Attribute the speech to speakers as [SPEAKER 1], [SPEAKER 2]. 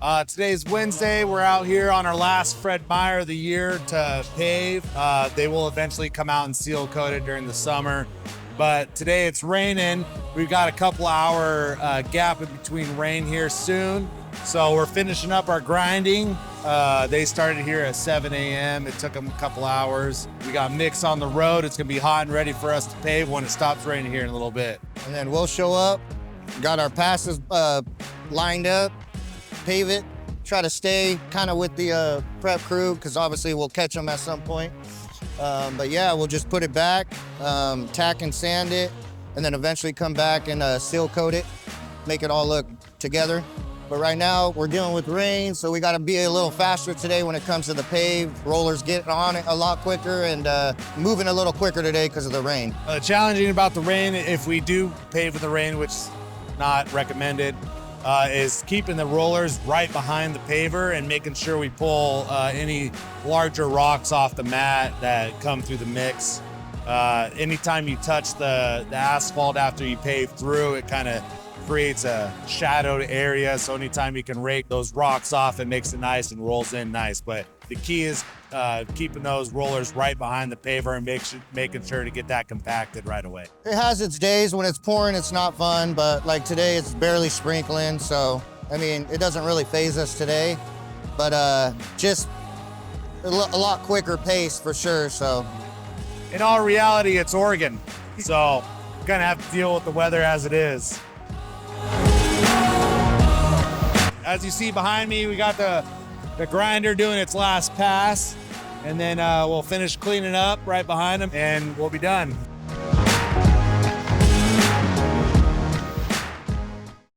[SPEAKER 1] Today's Wednesday. We're out here on our last Fred Meyer of the year to pave. They will eventually come out and seal coat it during the summer. But today it's raining. We've got a couple hour gap in between rain here soon. So we're finishing up our grinding. They started here at 7 a.m. It took them a couple hours. We got mix on the road. It's gonna be hot and ready for us to pave when it stops raining here in a little bit.
[SPEAKER 2] And then we'll show up, got our passes lined up, pave it, try to stay kind of with the prep crew because obviously we'll catch them at some point. But yeah, we'll just put it back, tack and sand it, and then eventually come back and seal coat it, make it all look together. But right now we're dealing with rain, so we got to be a little faster today when it comes to the pave. Rollers getting on it a lot quicker and moving a little quicker today because of the rain.
[SPEAKER 1] Challenging about the rain, if we do pave with the rain, which is not recommended, is keeping the rollers right behind the paver and making sure we pull any larger rocks off the mat that come through the mix. Anytime you touch the asphalt after you pave through, it kind of creates a shadowed area. So anytime you can rake those rocks off, it makes it nice and rolls in nice. But the key is keeping those rollers right behind the paver and making sure to get that compacted right away.
[SPEAKER 2] It has its days when it's pouring, it's not fun, but like today it's barely sprinkling. So, I mean, it doesn't really phase us today, but just a lot quicker pace for sure, so.
[SPEAKER 1] In all reality, it's Oregon. So we're gonna have to deal with the weather as it is. As you see behind me, we got the grinder doing its last pass, and then we'll finish cleaning up right behind them and we'll be done.